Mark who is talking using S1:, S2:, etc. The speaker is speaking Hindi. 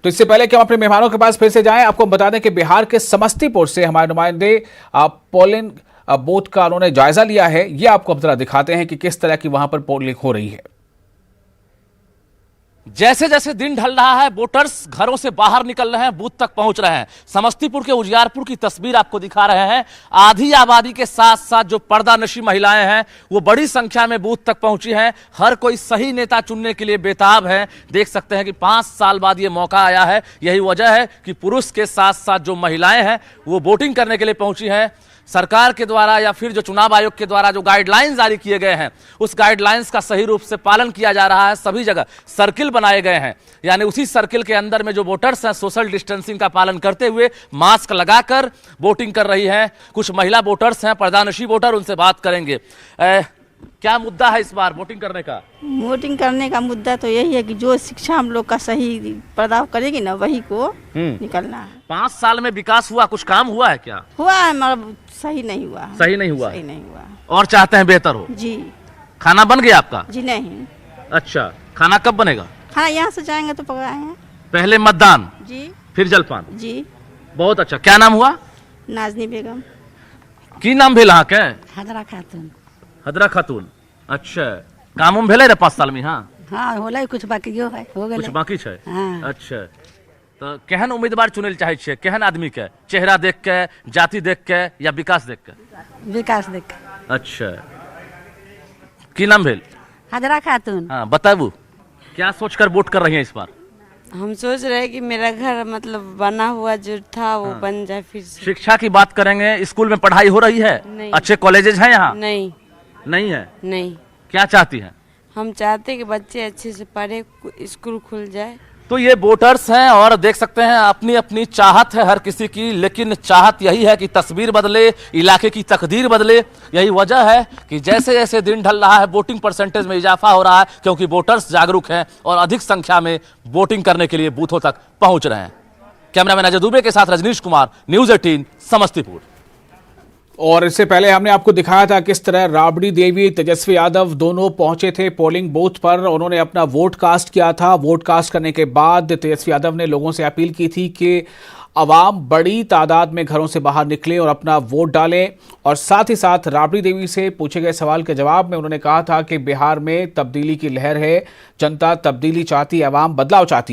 S1: तो इससे पहले कि हम अपने मेहमानों के पास फिर से जाएं, आपको बता दें कि बिहार के समस्तीपुर से हमारे नुमाइंदे पोलिंग बूथ का उन्होंने जायजा लिया है। ये आपको अब जरा दिखाते हैं कि किस तरह की वहां पर पोलिंग हो रही है।
S2: जैसे जैसे दिन ढल रहा है, वोटर्स घरों से बाहर निकल रहे हैं, बूथ तक पहुंच रहे हैं। समस्तीपुर के उजियारपुर की तस्वीर आपको दिखा रहे हैं। आधी आबादी के साथ साथ जो पर्दानशी महिलाएं हैं वो बड़ी संख्या में बूथ तक पहुंची हैं। हर कोई सही नेता चुनने के लिए बेताब है। देख सकते हैं कि 5 साल बाद ये मौका आया है। यही वजह है कि पुरुष के साथ साथ जो महिलाएं हैं वो वोटिंग करने के लिए पहुंची हैं। सरकार के द्वारा या फिर जो चुनाव आयोग के द्वारा जो गाइडलाइंस जारी किए गए हैं उस गाइडलाइंस का सही रूप से पालन किया जा रहा है। सभी जगह सर्किल बनाए गए हैं, यानी उसी सर्किल के अंदर में जो वोटर्स हैं सोशल डिस्टेंसिंग का पालन करते हुए मास्क लगाकर वोटिंग कर रही हैं। कुछ महिला वोटर्स हैं, पर्दानशी वोटर, उनसे बात करेंगे। क्या मुद्दा है इस बार वोटिंग करने का?
S3: वोटिंग करने का मुद्दा तो यही है कि जो शिक्षा हम लोग का सही प्रदान करेगी ना वही को निकलना है।
S2: 5 साल में विकास हुआ, कुछ काम हुआ है क्या?
S3: हुआ है मगर सही नहीं हुआ है।
S2: सही नहीं हुआ?
S3: सही नहीं हुआ
S2: और चाहते हैं बेहतर हो?
S3: जी।
S2: खाना बन गया आपका?
S3: जी नहीं।
S2: अच्छा, खाना कब बनेगा?
S3: खाना यहाँ से जाएंगे तो पकाएंगे।
S2: पहले मतदान
S3: जी
S2: फिर जलपान?
S3: जी।
S2: बहुत अच्छा। क्या नाम हुआ?
S3: नाजनी बेगम।
S2: की नाम भेल अहाँ के?
S4: हजरा खातून।
S2: हजरा खातून। अच्छा, काम उम भेले रे 5 साल में?
S4: हाँ होलै, कुछ बाकियो है, हो गेलै।
S2: कुछ बाकी छै?
S4: हाँ।
S2: अच्छा, तो केहन उम्मीदवार चुने ले चाहे छियै? केहन आदमी के? चेहरा देख के, जाति देख के या विकास देख के?
S4: विकास देख।
S2: अच्छा, की नाम भेल?
S4: हजरा खातून।
S2: हाँ, बताबू क्या सोचकर वोट कर रही हैं इस बार?
S5: हम सोच रहे हैं कि मेरा घर मतलब बना हुआ जो था वो बन जाए फिर से।
S2: शिक्षा की बात करेंगे, स्कूल में पढ़ाई हो रही है?
S5: नहीं।
S2: अच्छे कॉलेजेस हैं यहाँ?
S5: नहीं।
S2: नहीं है?
S5: नहीं।
S2: क्या चाहती हैं?
S5: हम चाहते हैं कि बच्चे अच्छे से पढ़े, स्कूल खुल जाए।
S2: तो ये वोटर्स हैं और देख सकते हैं अपनी अपनी चाहत है हर किसी की, लेकिन चाहत यही है कि तस्वीर बदले, इलाके की तकदीर बदले। यही वजह है कि जैसे जैसे दिन ढल रहा है वोटिंग परसेंटेज में इजाफा हो रहा है, क्योंकि वोटर्स जागरूक हैं और अधिक संख्या में वोटिंग करने के लिए बूथों तक पहुंच रहे हैं। कैमरामैन अजय दुबे के साथ रजनीश कुमार, न्यूज 18 समस्तीपुर।
S1: और इससे पहले हमने आपको दिखाया था किस तरह राबड़ी देवी, तेजस्वी यादव दोनों पहुंचे थे पोलिंग बूथ पर। उन्होंने अपना वोट कास्ट किया था। वोट कास्ट करने के बाद तेजस्वी यादव ने लोगों से अपील की थी कि आवाम बड़ी तादाद में घरों से बाहर निकले और अपना वोट डालें। और साथ ही साथ राबड़ी देवी से पूछे गए सवाल के जवाब में उन्होंने कहा था कि बिहार में तब्दीली की लहर है, जनता तब्दीली चाहती है, आवाम बदलाव चाहती है।